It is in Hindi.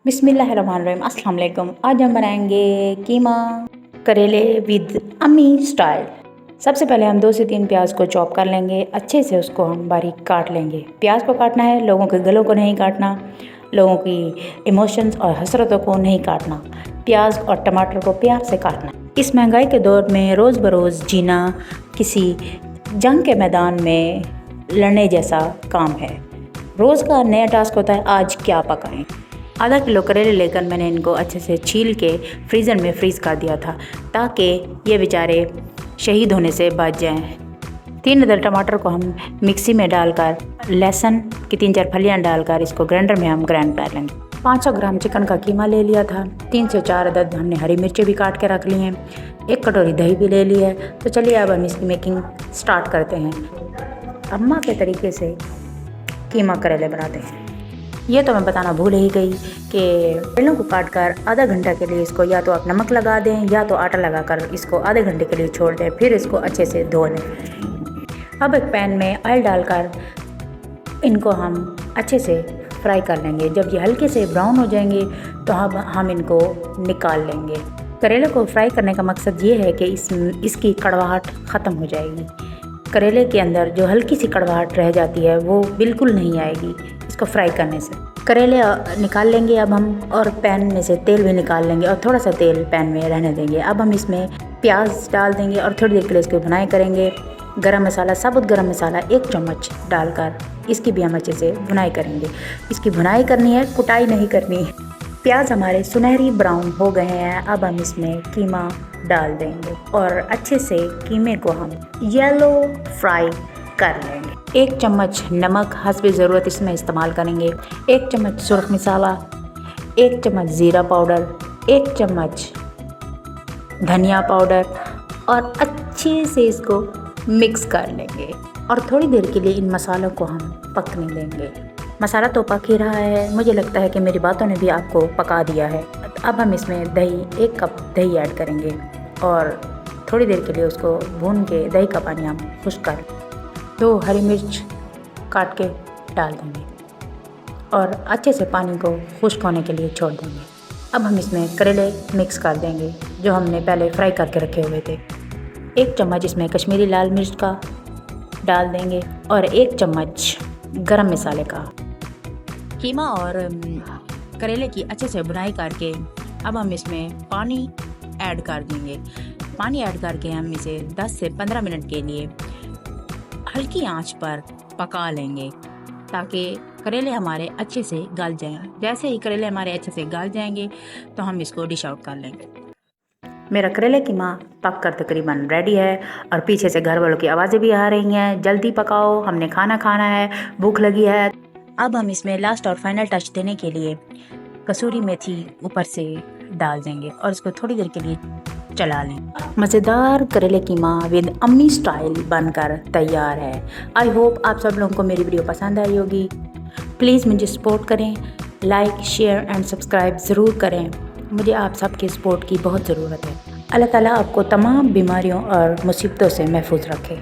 बिस्मिल्लाहिर्रहमानिर्रहीम। अस्सलाम वालेकुम। आज हम बनाएंगे कीमा करेले विद अम्मी स्टाइल। सबसे पहले हम 2 से 3 प्याज को चॉप कर लेंगे। अच्छे से उसको हम बारीक काट लेंगे। प्याज को काटना है, लोगों के गलों को नहीं काटना, लोगों की इमोशंस और हसरतों को नहीं काटना। प्याज और टमाटर को प्यार से काटना। इस महंगाई के दौर में रोज़ बरोज़ जीना किसी जंग के मैदान में लड़ने जैसा काम है। रोज़ का नया टास्क होता है, आज क्या पकाएं। आधा किलो करेले लेकर मैंने इनको अच्छे से छील के फ्रीज़र में फ्रीज़ कर दिया था ताकि ये बेचारे शहीद होने से बच जाएं। 3 अदर टमाटर को हम मिक्सी में डालकर, लहसुन की 3-4 फलियाँ डालकर इसको ग्राइंडर में हम ग्राइंड कर लेंगे। 500 ग्राम चिकन का कीमा ले लिया था। 3 से 4 अदद हमने हरी मिर्चें भी काट के रख ली हैं। 1 कटोरी दही भी ले ली है। तो चलिए अब हम इसकी मेकिंग स्टार्ट करते हैं। अम्मा के तरीके से कीमा करेले बनाते हैं। ये तो मैं बताना भूल ही गई कि करेलों को काट कर आधा घंटा के लिए इसको या तो आप नमक लगा दें या तो आटा लगाकर इसको आधे घंटे के लिए छोड़ दें, फिर इसको अच्छे से धो लें। अब एक पैन में ऑयल डालकर इनको हम अच्छे से फ्राई कर लेंगे। जब ये हल्के से ब्राउन हो जाएंगे तो हम इनको निकाल लेंगे। करेले को फ्राई करने का मकसद ये है कि इसकी कड़वाहट ख़त्म हो जाएगी। करेले के अंदर जो हल्की सी कड़वाहट रह जाती है वो बिल्कुल नहीं आएगी इसको फ्राई करने से। करेले निकाल लेंगे अब हम, और पैन में से तेल भी निकाल लेंगे और थोड़ा सा तेल पैन में रहने देंगे। अब हम इसमें प्याज डाल देंगे और थोड़ी देर के लिए इसकी भुनाई करेंगे। गरम मसाला, साबुत गरम मसाला 1 चम्मच डालकर इसकी भी हम अच्छे से भुनाई करेंगे। इसकी भुनाई करनी है, कुटाई नहीं करनी है। प्याज हमारे सुनहरी ब्राउन हो गए हैं। अब हम इसमें कीमा डाल देंगे और अच्छे से कीमे को हम येलो फ्राई कर लेंगे। 1 चम्मच नमक हस्बे ज़रूरत इसमें इस्तेमाल करेंगे। 1 चम्मच सुरख मसाला, 1 चम्मच ज़ीरा पाउडर, 1 चम्मच धनिया पाउडर और अच्छे से इसको मिक्स कर लेंगे और थोड़ी देर के लिए इन मसालों को हम पकने देंगे। मसाला तो पक ही रहा है, मुझे लगता है कि मेरी बातों ने भी आपको पका दिया है। अब हम इसमें दही, 1 कप दही ऐड करेंगे और थोड़ी देर के लिए उसको भून के दही का पानी हम खुश्क कर 2 हरी मिर्च काट के डाल देंगे और अच्छे से पानी को खुश्क होने के लिए छोड़ देंगे। अब हम इसमें करेले मिक्स कर देंगे जो हमने पहले फ्राई करके रखे हुए थे। 1 चम्मच इसमें कश्मीरी लाल मिर्च का डाल देंगे और 1 चम्मच गरम मसाले का। कीमा और करेले की अच्छे से भुनाई करके अब हम इसमें पानी ऐड कर देंगे। पानी ऐड करके हम इसे 10 से 15 मिनट के लिए हल्की आंच पर पका लेंगे ताकि करेले हमारे अच्छे से गल जाएं। जैसे ही करेले हमारे अच्छे से गल जाएंगे तो हम इसको डिश आउट कर लेंगे। मेरा करेले कीमा पक कर तकरीबन रेडी है और पीछे से घर वालों की आवाज़ें भी आ रही हैं, जल्दी पकाओ, हमने खाना खाना है, भूख लगी है। अब हम इसमें लास्ट और फाइनल टच देने के लिए कसूरी मेथी ऊपर से डाल देंगे और इसको थोड़ी देर के लिए चला लें। मज़ेदार करेले कीमा विद अम्मी स्टाइल बनकर तैयार है। आई होप आप सब लोगों को मेरी वीडियो पसंद आई होगी। प्लीज़ मुझे सपोर्ट करें, लाइक शेयर एंड सब्सक्राइब ज़रूर करें। मुझे आप सबके सपोर्ट की बहुत ज़रूरत है। अल्लाह ताला आपको तमाम बीमारियों और मुसीबतों से महफूज रखे।